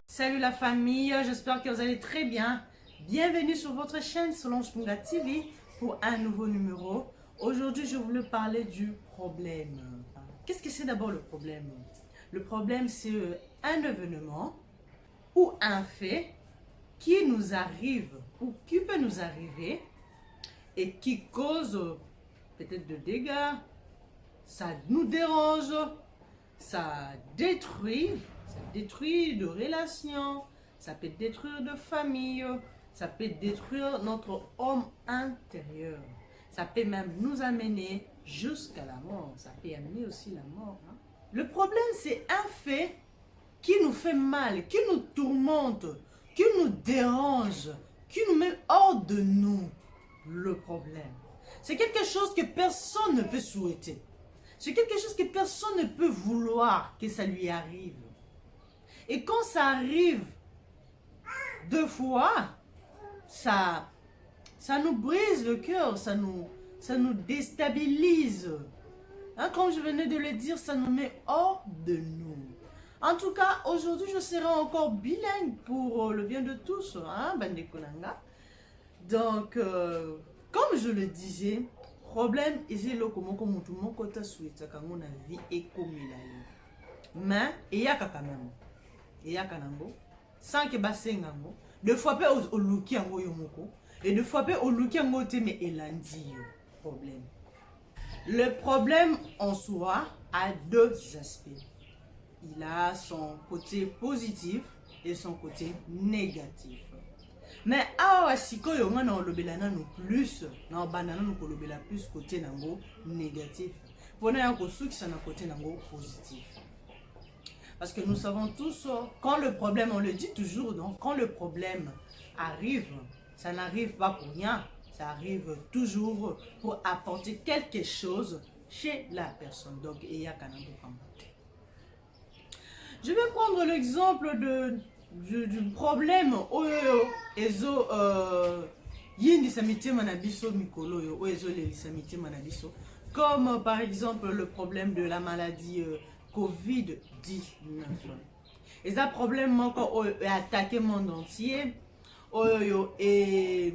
Salut la famille, j'espère que vous allez très bien. Bienvenue sur votre chaîne Solange Munga TV pour un nouveau numéro. Aujourd'hui, je voulais parler du problème. Qu'est-ce que c'est d'abord le problème? Le problème, c'est un événement ou un fait qui nous arrive ou qui peut nous arriver et qui cause peut-être de dégâts, ça nous dérange, ça détruit de relations, ça peut détruire de famille, ça peut détruire notre homme intérieur. Ça peut même nous amener jusqu'à la mort. Ça peut amener aussi la mort. Le problème, c'est un fait qui nous fait mal, qui nous tourmente, qui nous dérange, qui nous met hors de nous. Le problème, c'est quelque chose que personne ne peut souhaiter. C'est quelque chose que personne ne peut vouloir que ça lui arrive. Et quand ça arrive deux fois, ça nous brise le cœur, ça nous déstabilise. Comme je venais de le dire, ça nous met hors de nous. En tout cas, aujourd'hui, je serai encore bilingue pour le bien de tous, Bande Konanga. Donc, comme je le disais, problème, c'est le comment tout le monde côté souhaite quand on a vie et comme il a eu. Mais il y a quand même. Il y a kanambo sans que basengango deux fois pe au luki yango yomoko et deux fois pe au luki yango te mais elandi problème. Le problème en soi a deux aspects. Il a son côté positif et son côté négatif. Mais awa sikoyo ngana olobela nanu plus na banana no kolobela plus côté nango négatif. Pona yango sukisa na côté nango positif. Parce que nous savons tous, quand le problème, on le dit toujours, donc quand le problème arrive, ça n'arrive pas pour rien, ça arrive toujours pour apporter quelque chose chez la personne. Donc, il y a qu'un je vais prendre l'exemple du problème comme par exemple le problème de la maladie Covid-19. Et ça problème encore attaqué le monde entier et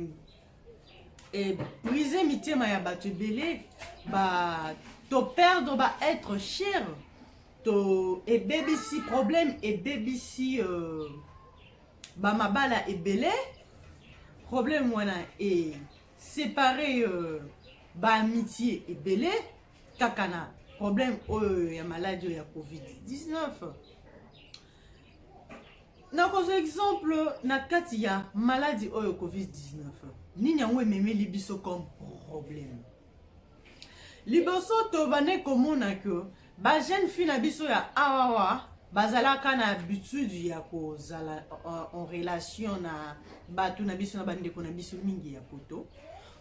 briser mitema ya batu belé ba to perdre ba être cher to et baby si problème et baby si ba mabala et belé problème wana et séparer ba amitié et belé kakana problème ya maladie ya Covid-19. Na cause exemple na kati ya maladie oyo Covid-19. Nini yango ememi libiso comme problème. Liboso to bane komona que ba jeune fille na biso ya awawa bazalaka na habitude ya kozala en relation na batu na biso na bandeko na biso mingi ya poto.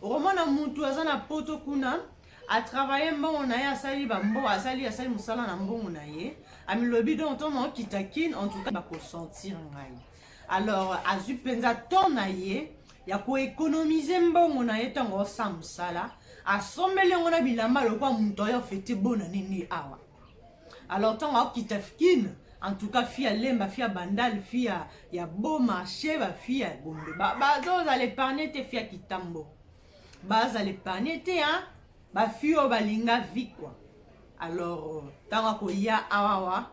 Romana muntu azana poto kuna a travaillé mbongo na ye asali bambo asali musala na mbongo na ye amilobi donc ton mo kitakine en tout cas ba ko sentir ngai. Alors azu penza ton na ye ya ko économiser mbongo na ye tango sa musala asombele ngona bilamba lokwa muntu ya fete bona nini awa. Alors tango kitakine en tout cas fia lemba fia bandal fia ya beau marché ba fia bombe ba zo za l'épargner te fia kitambo ba za l'épargner te ba fio balinga vi quoi. Alors tanga ko ya awawa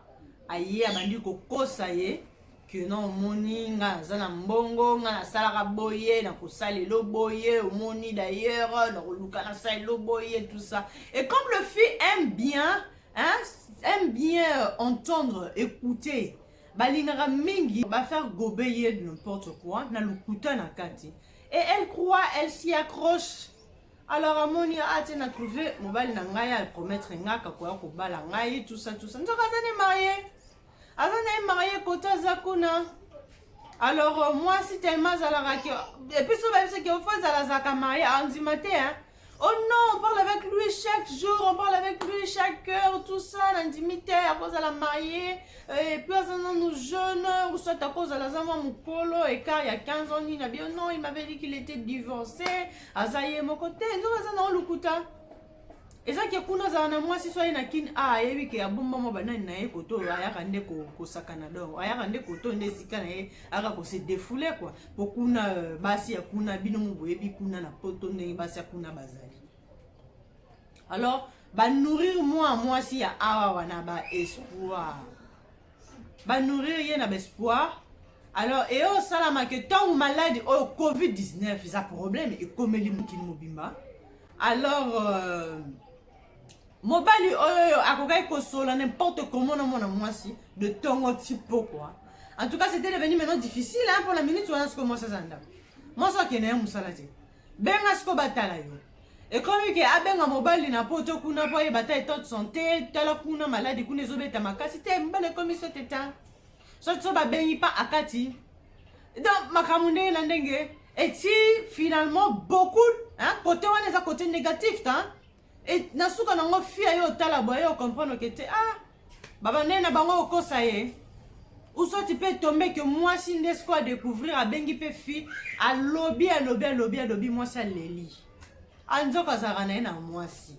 aye abandi ko kosa ye que non moni nga zana mbongo nga na sala boye na ko salelo boye moni d'ailleurs na luka na salelo boye tout ça. Et comme le fille aime bien entendre écouter balinga mingi ba faire gobeyer de n'importe quoi na lukuta na kati et elle croit elle s'y accroche Alors amoni ati na trouvé mobali na ngai a promettre ngaka kwa ko bala ngai tout ça nzoka azane marié côté zakuna. Alors moi si tellement zalaka et puis ça c'est que fois zalaka marié en matin hein. Oh non, on parle avec lui chaque jour, on parle avec lui chaque heure, tout ça, l'intimité, à cause de la mariée, et puis à nous jeunes, ou soit à cause de la zama mukolo, et car il y a 15 ans, il a dit non, il m'avait dit qu'il était divorcé, à Zaye mon côté, nous avons un lukuta. Et ça qui est kuna zana moi si soit na kin a yebi ke abumba mo bana na ye koto aya kande ko sakana do aya kande koto ndesika na ye aka ko se défouler quoi pour kuna basi ya kuna bino mo boyebi kuna na poto ndenge basi ya kuna bazali. Alors ba nourrir moi si ya awa wana ba espoir. Ba nourrir ye na ba espoir. Alors et au salama que tant ou malade au Covid-19 ils a problème et comme les mukini mobimba. Alors mobali oyo akokai kosola n'importe comment na mona mwasi de tongo tipo quoi. En tout cas, c'était devenu maintenant difficile hein, pour la minute où on a commencé à zanda. Moi ça qui n'est pas musalati. Benga sko batala yo. Et comme que abenga mobali na poto kuna po e bataille toute santé, tala kuna maladie kuna zobeta makasi te mbale comme ça teta. So ba bengi pas akati. Donc makamunde na ndenge et si finalement beaucoup hein côté on est à côté négatif hein. Et nasuka nango fia yo tala boyo comprendre que ah baba nena bango ko ça y est ou soit tu peux tomber que moi si n'esco à découvrir à bengi pe fi à lobby moi ça leli anzo kazarana na moi si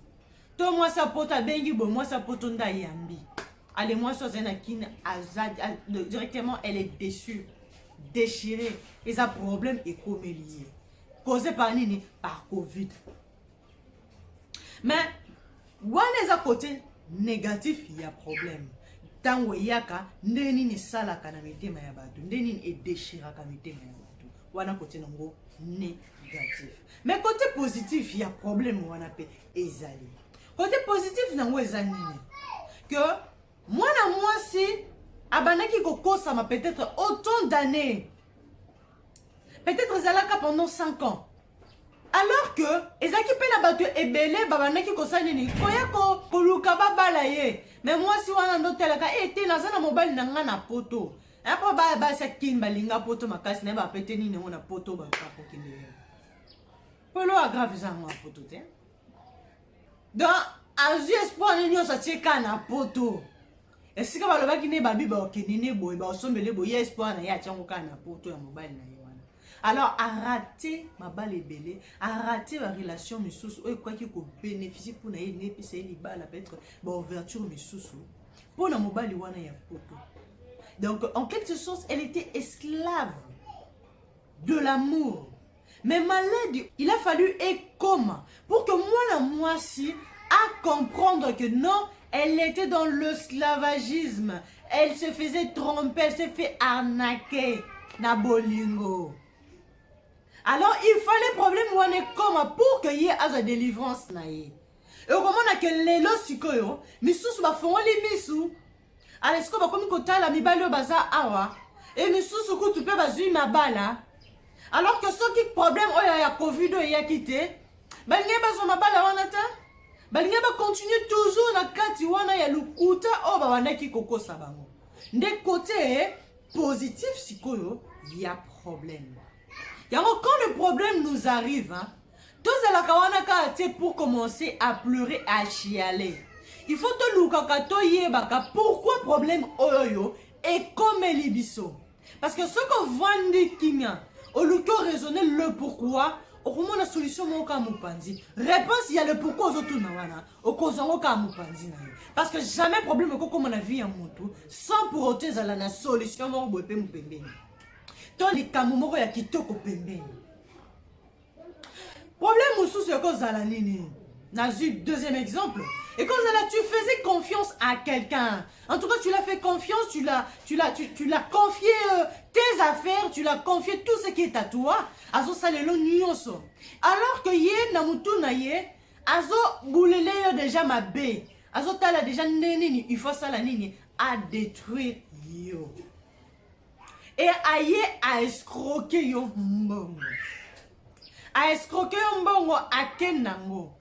to moi ça pota bengi bo moi ça potonda yambi allez moi ça zena kin azad directement elle est déchirée et ça problème est comme lié causé par nini par Covid. Mais, on est à côté négatif, il y a problème. Tango yaka, ndeni ni sala kana mitema ya batu, ndeni ni déchira kana mitema ya batu. Wana côté nango négatif. Mais côté positif, il y a problème wana pe ezali. Côté positif nango ezali nini? Que moi si abanaki kokosa ma peut-être autant d'années. Peut-être zalaka pendant 5 ans. Alors que ezaki pe na bato ebele babanaki kosani ni koya ko luka babala ye mais moi si wana ndo telaka ete nazana mobali na nga na poto après ba sakin balinga poto makasi na ba pete ni na poto ba ka kokinde polo agrave za moi poto te donc azu espoir ni nyosa cheka na poto esika balobaki ne babi ba okende ne boy ba osombele boy espoir na ya chango kana poto ya mobali na ye. Alors, arrêter ma balle belé, arrêter la relation misusu, quoi qu'il faut bénéficier pour na yé puis c'est li balle peut-être ouverture misusu. Pour na mobile wana ya poto. Donc en quelque sorte, elle était esclave de l'amour. Mais malade, il a fallu et comment pour que moi si à comprendre que non, elle était dans l'esclavagisme. Elle se faisait tromper, elle se fait arnaquer na bolingo. Alors il fallait problème ou on est comme pour que y ait à la délivrance na ye. Et au moment que les los sikoyo, misusu ba font les misu. Alors est-ce que ba comme kota la mibalo baza awa et misusu ku tu peux bazui mabala. Alors que ce qui problème oya ya Covid ya quitté, ba nge bazo mabala wana ta. Ba nge ba continuer toujours na kati wana ya lukuta o ba wana ki kokosa bango. Ndé côté positif sikoyo, il y a problème. Quand le problème nous arrive, hein, tous la kawanaka pour commencer à pleurer, à chialer. Il faut te loukakato yebaka pourquoi problème oyo et comme libiso. Parce que ce que vende kimia, au louko raisonner le pourquoi, au moment la solution mon kamupanzi. Réponse il y a le pourquoi aux autres nawana, au kozango kamupanzi na. Parce que jamais problème au comme on a vu en moto, sans pour autant la solution mon bope mupembeni. Dans les camomoro ya kitoko pembeni. Problème ou sous cause à la ligne. Nazu, deuxième exemple. Et quand tu faisais confiance à quelqu'un. En tout cas, tu l'as fait confiance, tu l'as confié tes affaires, tu l'as confié tout ce qui est à toi. Azo salelo nyonso. Alors que yé namutu na yé, azo boulele yo déjà ma bé. Azo tala déjà neni, il faut ça la ligne à détruire yo. Et aïe à escroquer yo mbongo. a escroqué un bongo à Kenango.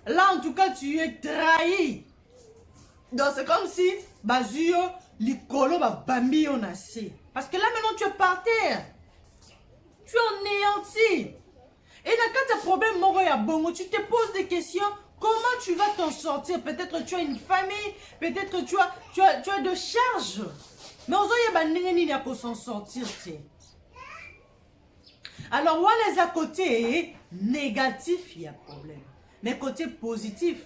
Là, en tout cas, tu es trahi. Donc, c'est comme si, Bazuyo, Likolo, Bambi, on a assez. Parce que là, maintenant, tu es par terre. Tu es anéanti. Et là, quand tu as un problème, Moroya Bongo, tu te poses des questions. Comment tu vas t'en sortir? Peut-être tu as une famille. Peut-être tu as de charges. Mais on il n'y a pas s'en sortir. Alors, on les à côté négatif, il y a problème. Mais côté positif,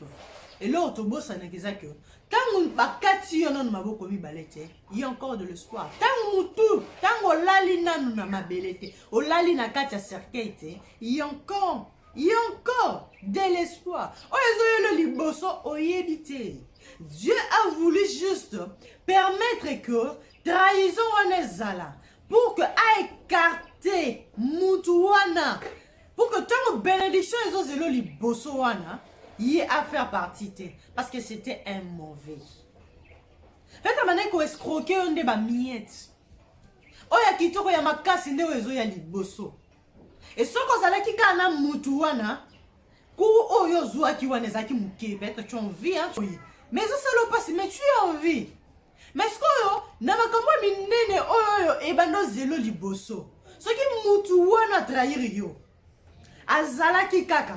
et là, autobus, ça n'est que quand on pas kati on m'a beaucoup mis balete, il y a encore de l'espoir. Tant mutu, tant on lali nanu na mabelete, on lali na kati cercueil, il y a encore de l'espoir. Oh les le liboso oyebite. Dieu a voulu juste permettre que trahison en ezala pour que a écarté mutuana. Pour que tant bénédiction et aux élo liboso wana y ait à faire partie parce que c'était un mauvais. Peut-être mané ko escroquer on de ba miette. Oya kitoko ya makasi nde ozo ya liboso. Et soko zala ki kana mutu wana ku oyo zwa ki wana zaki muke peut-être tu en vie hein. Mais ça c'est le passé mais tu es en vie. Mais ce que na makambo minene oyo e bando zelo liboso. Soki mutu wana trahir yo. Azala ki kaka.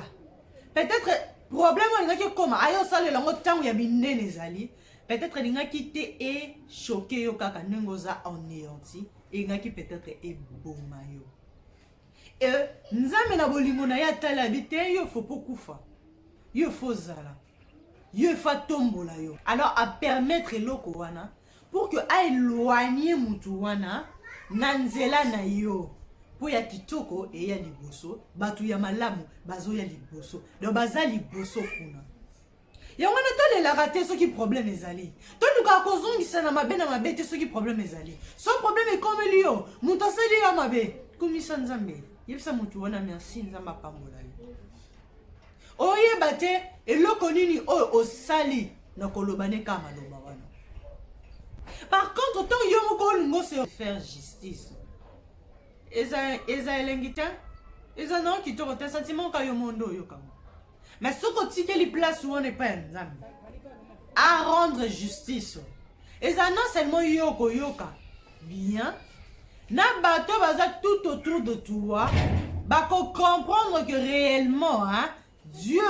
Peut-être problème on qui comme ayo sale lango tango ya binene zali. Peut-être linga ki te e choqué yo kaka nengoza anéanti et nga ki peut-être e boma yo. Et nzambe na bolingo na ya tala bité yo faut pas kufa. Yo faut zala. Yo faut tombola yo. Alors à permettre loko wana pour que a éloigner mutu wana nanzela na yo. Pour ya kitoko et ya liboso, batu ya malamu bazo ya liboso. Donc baza liboso kuna. Ya wana to le raté ce qui problème ezali. To luka kozongisa na mabe te ce qui problème ezali. Son problème est comme lio. Mutu asali ya mabe. Komisa nzambe. Yebisa mutu wana merci nzamba pambola yo. Oye bate eloko nini o osali na kolobane kama loba wana. Par contre, autant yo moko lungo se faire justice. Eza elengita eza non qui te rete sentiment ka yo mondo yo kama. Mais ce que tu les places où on n'est pas nzambe à rendre justice. Eza non seulement yoko yoka bien na bato baza tout autour de toi bako comprendre que réellement hein, Dieu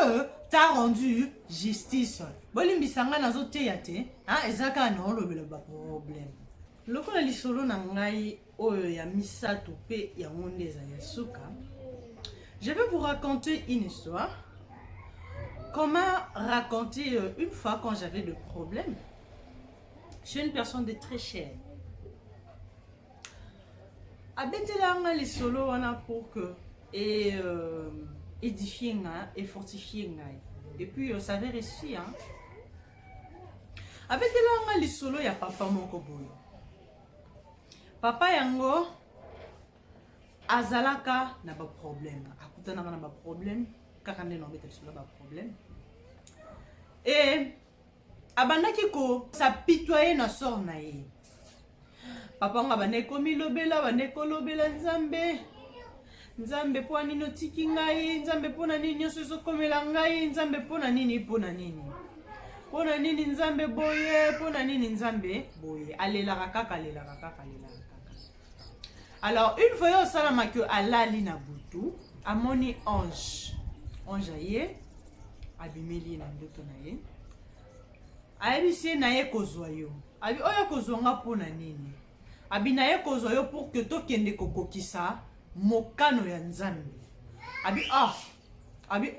t'a rendu justice. Bolimbisanga nazo teyate hein ezaka non le problème. Lokola lisolo na ngai oyo ya misato pe ya ngondeza ya suka. Je vais vous raconter une histoire. Comment raconter une fois quand j'avais des problèmes. Je suis une personne de très chère. Abetela nga lisolo wana pour que et édifier nga et fortifier nga. Et puis ça avait réussi hein. Abetela nga lisolo ya papa moko boyo. Papa yango azalaka na ba problème. Akutana na ba problème, kaka nde no betel solo ba problème. Et abandaki ko s'apitoyer na sort na ye. Papa nga baneko milobela baneko lobela nzambe. Nzambe po nini otiki ngai, nzambe po na nini nyonso ezokomela ngai, nzambe po na nini Pona nini nzambe boye, pona nini nzambe boye. Alelaka kaka, alelaka kaka, alelaka kaka. Alors, une fois au salama que alali na butu, amoni ange. Ange aye, abimeli na ndoto na ye. Ayebisi na ye kozwa yo. Abi oyo kozwa nga pona nini. Abi na ye kozwa yo pour que tokende kokokisa mokano ya nzambe. Abi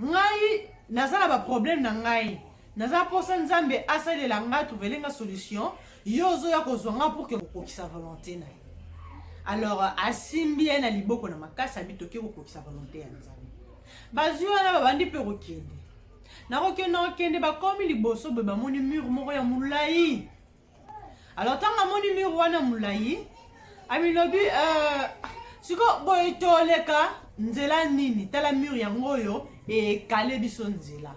ngai nazala ba problème na ngai. Nazala posa nzambe asalela nga trouver nga solution. Yozo ya kozwa pour que kokokisa volonté na ye. Alors asimbi na liboko na makasa abitoki kokokisa volonté ya nzambe. Bazua na babandi pe rokende. Na rokende ba komi liboso be ba moni mur moko ya mulai. Alors tanga moni mur wana mulai, ami lobi siko boy toleka nzela nini tala mur yango yo e kale biso nzela.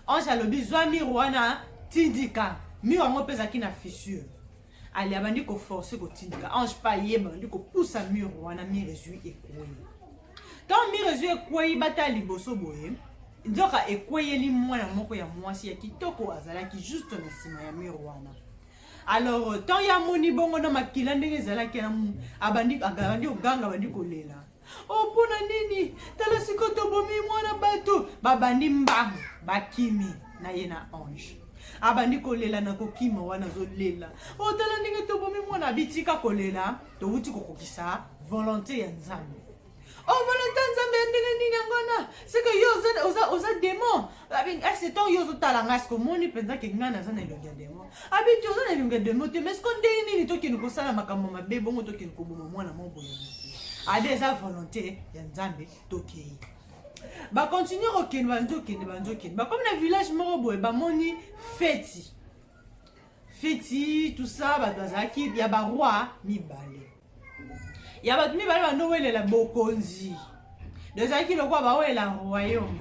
Ange alobi zwa mur wana tindika mur yango pesa ki na fissure. Ali abandi ko forcer ko tindika ange pa yeba ndi ko poussa mur wana mi résout écroué. tant mire ezwi ekwei bata liboso boye nzoka ekweyeli mwana moko ya mwasi ya kitoko azalaki juste na nsima ya mire wana. Alors tant ya moni bongo na makila ndenge ezalaki abandi oganga abandi kolela. Oh mpona nini tala siko tobomi mwana bato babandi mbangu bakimi na ye na ange abandi kolela na kokima wana zolela. Oh tala ndenge tobomi mwana bitika kolela touti kokokisa volonté ya Nzambe. Oh volonté ya Nzambe ndenge nini ngona siko yo oza démon abi c'est tant yo zotala ngasko moni penza ke ngana za na elongi ya démon abi tu oza na elongi ya démon te mais ce qu'on dit nini tokeni kosala makambo mabe bongo tokeni koboma mwana moko ya ade eza volonté ya Nzambe tokei. Ba continuer okende banzokende ba comme na village moko boye bamoni feti tout ça ba bazaki ya ba roi mibale ya ba mibale bando welela bokonzi dezaki lokwa ba wela royaume.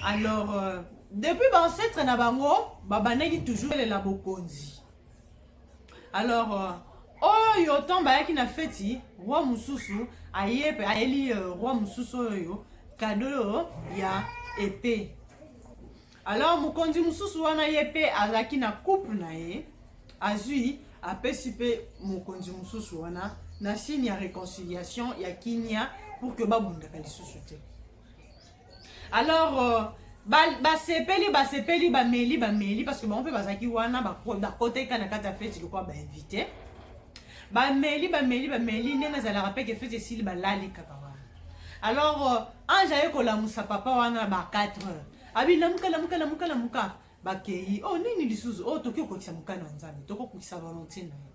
Alors depuis ba ancêtre na bango babandaki toujours welela bokonzi. Alors oyo tomba yaki na feti roi mususu ayepe ayeli roi mususu oyo cadeau ya épée. Alors mokonzi mususu wana yepe azaki na couple na ye azui apesi pe mokonzi mususu wana na signe ya réconciliation ya kinia pour que babundaka lisusu te. Alors basepeli bameli parce que bango mpe bazaki wana bakoteka na kati ya feti lokwa bainvité bameli ndenge ezalaka mpe ke feti esili balali kaka wana. Alors ange aye kolamusa papa wana ba 4 heures abi lamuka bakei. Oh nini lisusu oh toki okokisa mokano ya Nzambe tokokokisa volonté na ye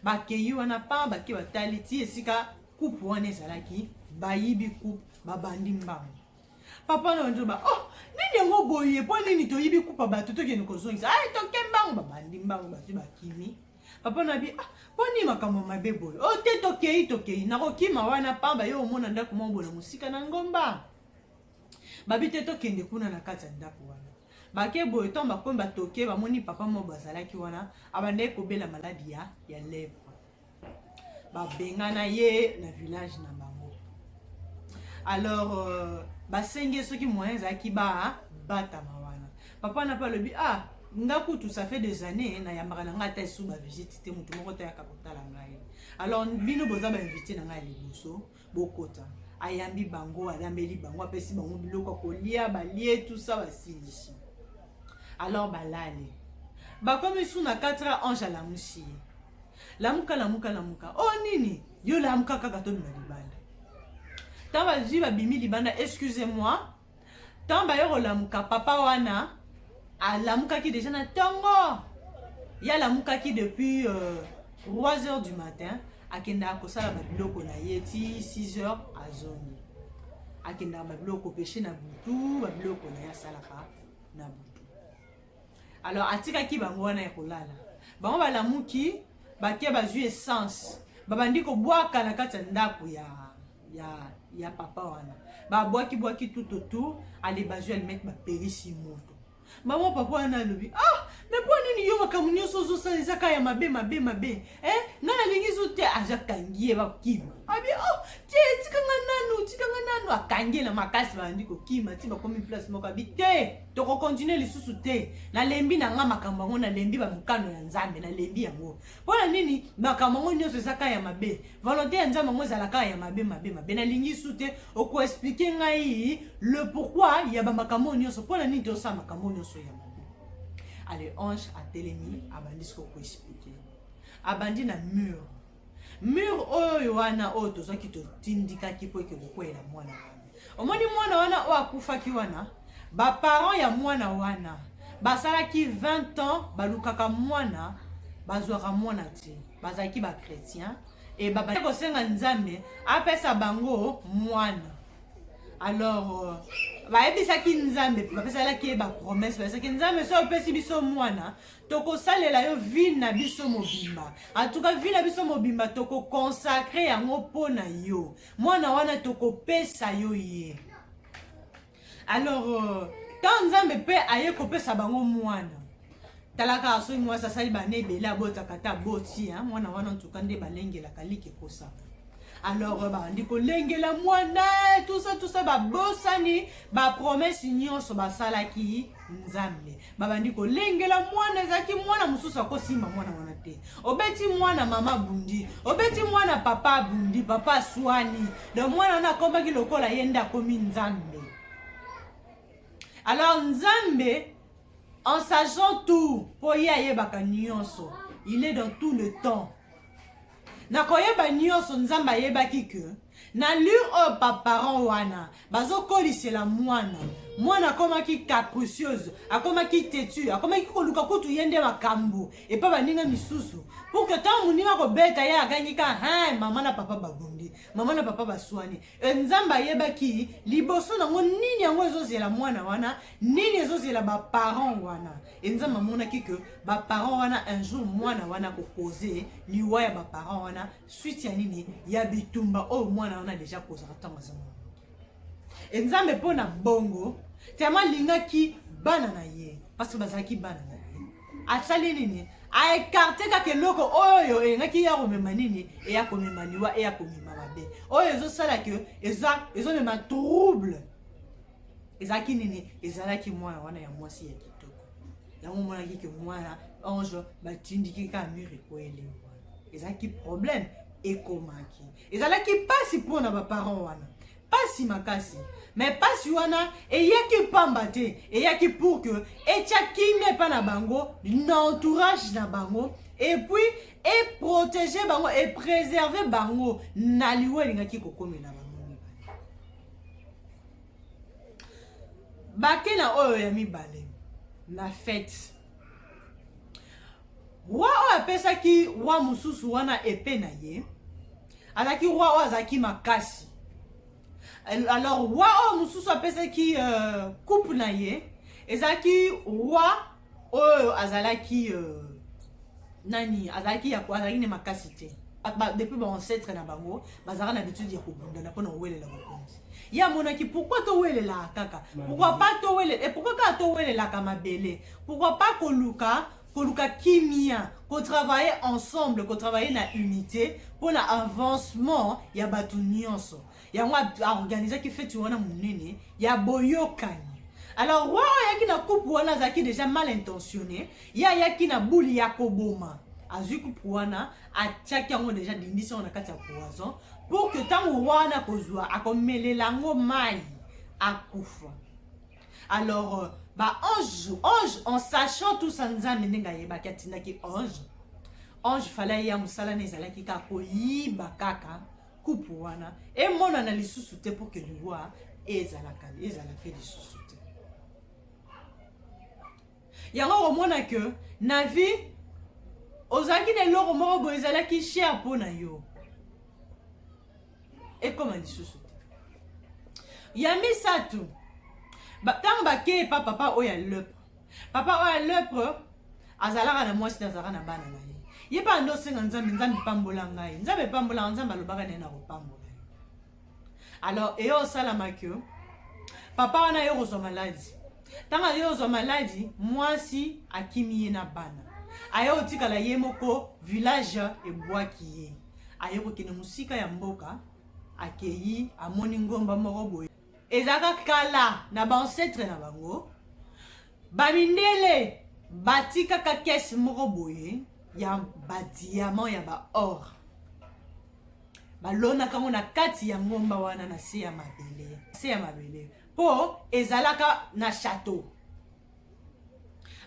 bakei wana pa bake batali ti esika coupe wana ezalaki bayibi coupe babandi mbango. Papa na njoba oh nini yango boye po nini toyibi coupe bato tokeni kozongisa ay toke mbango babandi mbango bati bakimi. Papa na bi poni makambo mabe boye o te tokei nakokima wana pamba yo omona ndako moko na musika na ngomba babi te tokende kuna na kati ya ndako wana bake boye to bakomba toke bamoni papa mo bazalaki wana abande kobela maladi ya lèvre babengana ye na village na bango. Alors basenge soki moyen ezalaki batama wana papa na pa lobi ngakutu ça fait des années na yambaka na ngata esu ba visite te mutu moko tayaka kotala ngai. Alors bino boza ba invité na ngai liboso bokota ayambi bango alambeli bango apesi bango biloko kolia balie tout ça basilisi. Alors balale bakomi su na 4 ans ange alamusi lamuka oh nini yo lamuka kaka to bima libanda tamba zi babimi libanda excusez-moi tamba yo lamuka papa wana alamukaki déjà na tongo ya lamukaki depuis 3 heures du matin akenda kosala babiloko na ye ti 6 heures azongi akenda babiloko pêcher na butu babiloko na ya salaka na butu. Alors atikaki bango wana ya kolala bango balamuki bakie bazwi essence babandi kobwaka na kati ya ndako ya papa wana babwaki tout autour ale bazwi alimete baperisi moto. Maman papa wana lobi mais po nini yo makambo nyonso ozosala ezaka ya mabe nana lingi zo te azakangie bakima abi tikanga nanu akangie na makasi bandi kokima ti bakomi place moko abi te tokokontinue lisusu te nalembi na nga makambo yango nalembi bamokano ya Nzambe nalembi yango mpona nini makambo yango nyonso ezaka ya mabe volonté ya Nzambe yango ezalaka ya mabe nalingi su te okoexplike ngai le pourquoi ya bamakambo nyonso mpona nini tosala makambo nyonso ya mabe. Ale ange atelemi abandi siko koexplike abandi na mur oyo wana oyo tozwaki totindikaki po eke kokwela mwana wana omoni mwana wana oyo akufaki wana baparent ya mwana wana basalaki 20 ans balukaka mwana bazwaka mwana te bazalaki bachrétien e babandi kosenga Nzambe apesa bango mwana. Alors bayebisaki Nzambe bapesalaki bapromese basaki Nzambe so opesi biso mwana tokosalela yo vie na biso mobimba en tout cas vie na biso mobimba tokoconsacre yango mpona yo mwana wana tokopesa yo ye. Alors tant Nzambe mpe aye kopesa bango mwana talaka asoki mwasi asali bana ebele abotaka ta boti mwana wana en tout cas nde balengelaka like kosa. Alors bandiko lengela mwana tout ça ba bosani ba promesse nyonso basalaki nzambe babandiko lengela mwana ezaki mwana mususu akosimba mwana wana te obeti mwana mama bundi obeti mwana papa bundi papa swani donc mwana na kombaki lokola yenda komi nzambe. Alors nzambe en sachant tout po ye ayebaka nyonso il est dans tout le temps. Na koyeba nyonso nzambe ayebaki ke na lure o paparan wana bazokolisela mwana akomaki capricieuse akomaki têtu akomaki koluka kutu yende makambo epa baninga misusu pour que tant moninga kobeta ye aganyika mama na papa babundi mama na papa baswani nzambe ayebaki liboso nango nini yango ezozela mwana wana nini ezozela baparent wana nzambe amonaki ke baparent wana un jour mwana wana kokoze liwa ya baparent wana suite ya nini ya bitumba oyo mwana wana deja kozaka ntango aza mwana nzambe mpo na bongo tellement lingaki bana na ye parce que bazalaki bana na ye asali nini aekarte kaka eloko oyo engaki ya komema nini eya komema liwa eya komema mabe oyo ezosala ke ezomema trouble ezalaki nini ezalaki mwana wana ya mwasi ya kitoko yango monaki ke mwana ange batindiki ka mur ekoyele mwana ezalaki problème ekomaki ezalaki pasi mpona baparent wana pasi makasi mais pasi wana eyaki pamba te eyaki pour que etiaki mepa na bango l'entourage na bango et puis et protéger bango et préserver bango na liwa elingaki kokomela bango bake na oyo ya mibale na fête roi oyo apesaki roi mosusu wana epe na ye azalaki roi oyo azalaki makasi. Alors roi oyo mosusu apesaki coupe na ye ezalaki roi oyo azalaki nani azalaki ne makasi te depuis baancetre na bango bazalaka na habitude ya kobundana mpona kowelela bokonzi ye amonaki pourquoi towelelaka kaka pourquoi pas towelele et pourquoi kaka towelelaka mabele pourquoi pas koluka kimia kotravailler ensemble kotravailler na unité mpona avancement ya bato nyonso yango aorganisaki feti wana monene ya boyokani. Alors roi oyo ayaki na coupe wana azalaki déjà mal intentionné ye ayaki na buli ya koboma azwi coupe wana atiaki yango déjà dindisi yango na kati ya poison pour que ntango roi wana kozwa akomelela yango mai akufa. Alors ange en sachant tout ça nzambe ndenge ayebaki atindaki ange fallait ya mosala na ezalaki kaka koyiba kaka coupe wana emonana lisusu te pour que liwa ezalaka lisusu te yango komona ke na vie ozalaki na eloko moko boye ezalaki cher mpo na yo ekoma lisusu te. Ya misato ntango bakei pa papa oyo ya lepre azalaka na mwasi azalaka na bana na ye ye pa ndo senga nzambe pambola ngai nzambe pambola nzambe alobaka naye na kopambola ye. Alors eyo osalama ke papa wana yo kozwa maladi ntango ayo kozwa maladi mwasi akimi ye na bana aye otikala ye moko village ebwaki ye aye kokende mosika ya mboka akei amoni ngomba moko boye ezalaka kala na baancetre na bango bamindele batikaka kese moko boye ya badiamant ya baor balonaka ngo na kati ya ngomba wana na se ya mabele po ezalaka na château.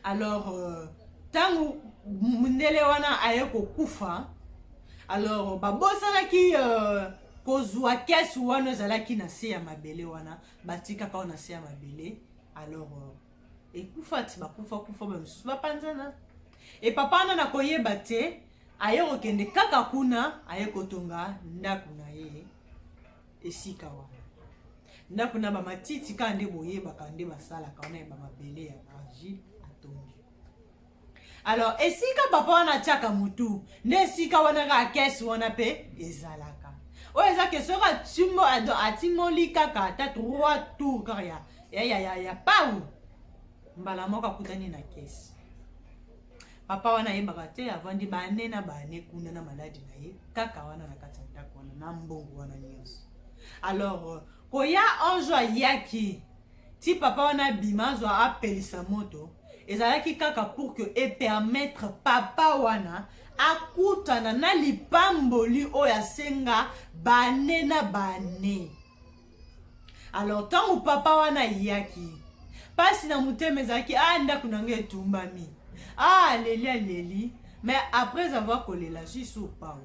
Alors tango mundele wana aye kokufa alors babosanaki kozwa kese wana ezalaki na se ya mabele wana batikaka wana na se ya mabele. Alors ekufa ti bakufa bamisusu bapanzana e papa wana na koyeba te aye kokende kaka kuna aye kotonga ndako na ye esika wana ndako na bamatiti ka nde boyebaka nde basalaka wana eba mabele ya argile atongi. Alors esika papa wana atiaka mutu nde esika wana ka kesi wana pe ezalaka oyo eza ke soki atimoli kaka ata 3 tour kaka ya pau mbala moko akutani na kesi papa wana ye bagate avant di bane na bane kuna na maladi na ye kaka wana na katanda kona na mbongo wana nyos. Alors koya anjo yaki ti papa wana bimazo apelisa moto ezalaki kaka pour que et permettre papa wana akutana na lipamboli oya senga bane na bane. Alors tant ou papa wana yaki pasi na muteme zaki anda kunanga etumbami leli mais après avoir collé la justice au pao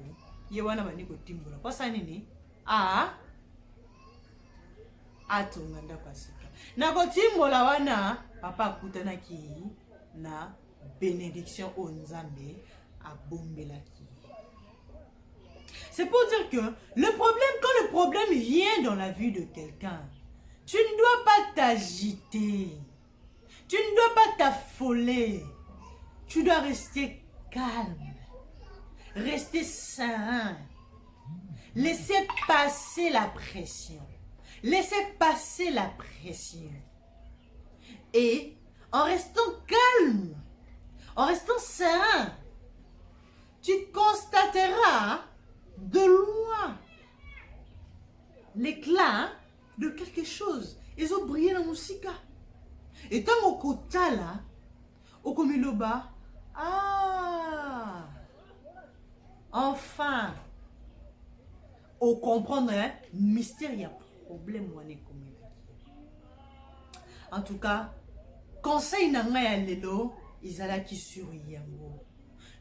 ye wana bani ko timbola kwa sanini atunga ndako asika na ko timbola wana papa akutana ki na bénédiction au Nzambe abombelaki. C'est pour dire que le problème, quand le problème vient dans la vie de quelqu'un, tu ne dois pas t'agiter. Tu ne dois pas t'affoler. Tu dois rester calme. Rester serein. Laissez passer la pression. Laissez passer la pression. Et en restant calme, en restant serein, tu constateras de loin l'éclat de quelque chose. Ils ont brillé dans la musique. Et tant au côté là, au komiloba, enfin, au comprendre, mystère, il y a problème. En tout cas, conseil n'a lelo, ils allaient qui sur yango.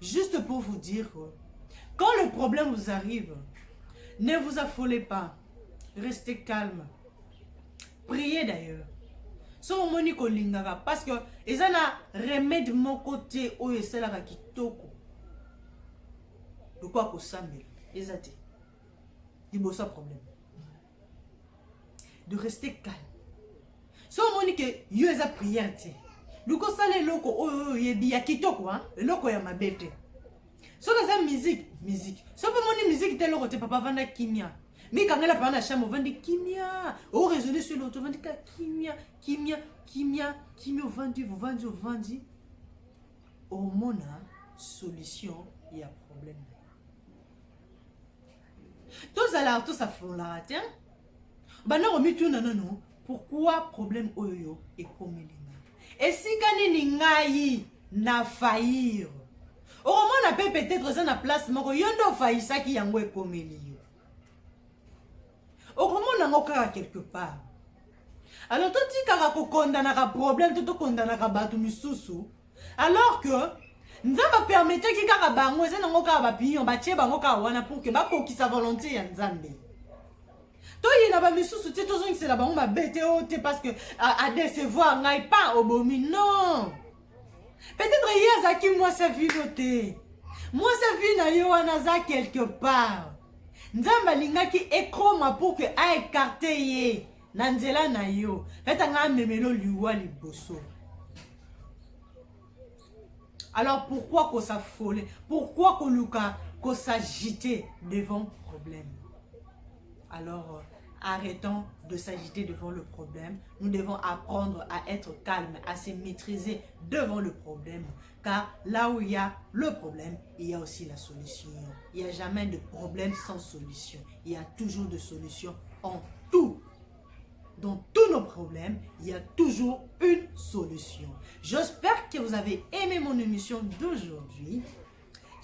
Juste pour vous dire, quand le problème vous arrive, ne vous affolez pas. Restez calme. Priez d'ailleurs. So moniko lingaka parce que ils ont un remède mon côté où c'est la kitoko. De quoi qu'on s'amène. Ils ont dit ça problème. De rester calme. So moniko yo eza prière te. Luko sale loko yebi ya kitoko loko ya mabete. So la musique. So pas mon musique tel loko te papa vanda kimia. Mais quand elle a parlé à chambre, on dit kimia. Oh, raisonner sur l'autre, on dit kimia, vendu. Au monde, solution, il y a problème. Tous à tous à fond là, tiens. Bah non, non. Pourquoi problème oyo et comme il est. Et si gani n'ingayi na faillir. Au moment on appelle peut-être ça na place, mais yondo failli ça qui yango et comme il est. Au moment on a quelque part. Alors tout si karako kondanaka problème tout kondanaka batu misusu. Alors que nzamba permettre ki kaka bango eza nango kaka bapion batie bango kaka wana pour que bakokisa volonté ya nzambe. To yina ba misusu ti tozongi c'est la bango ba bete ote parce que à décevoir ngai pas obomi non. Peut-être yezaki moi sa vie noté. Moi sa vie na yo wana za quelque part. Nzamba lingaki ekroma pour que a écarté ye nanzela na yo retanga memelo liwa liboso. Alors pourquoi qu'on s'affole? Pourquoi qu'on s'agiter devant le problème? Alors arrêtons de s'agiter devant le problème. Nous devons apprendre à être calme, à se maîtriser devant le problème. Car là où il y a le problème, il y a aussi la solution. Il n'y a jamais de problème sans solution. Il y a toujours de solutions en tout. Dans tous nos problèmes, il y a toujours une solution. J'espère que vous avez aimé mon émission d'aujourd'hui.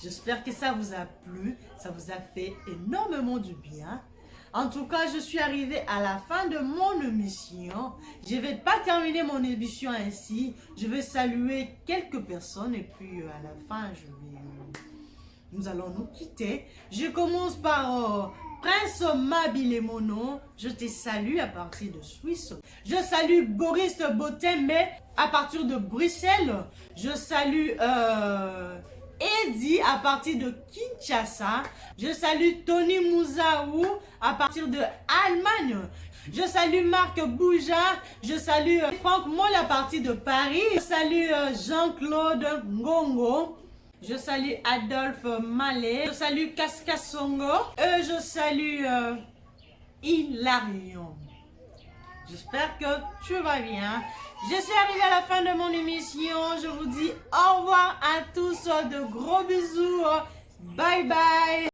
J'espère que ça vous a plu. Ça vous a fait énormément du bien. En tout cas, je suis arrivée à la fin de mon émission. Je ne vais pas terminer mon émission ainsi. Je vais saluer quelques personnes et puis à la fin, nous allons nous quitter. Je commence par Prince Mabilemono. Je te salue à partir de Suisse. Je salue Boris Botembe à partir de Bruxelles. Je salue Eddie à partir de Kinshasa. Je salue Tony Mouzaou à partir de Allemagne. Je salue Marc Boujard. Je salue Franck Moll à partir de Paris. Je salue Jean-Claude Ngongo. Je salue Adolphe Mallet. Je salue Kaskasongo. Je salue Hilarion. J'espère que tu vas bien. Je suis arrivée à la fin de mon émission. Je vous dis au revoir à tous. De gros bisous. Bye bye.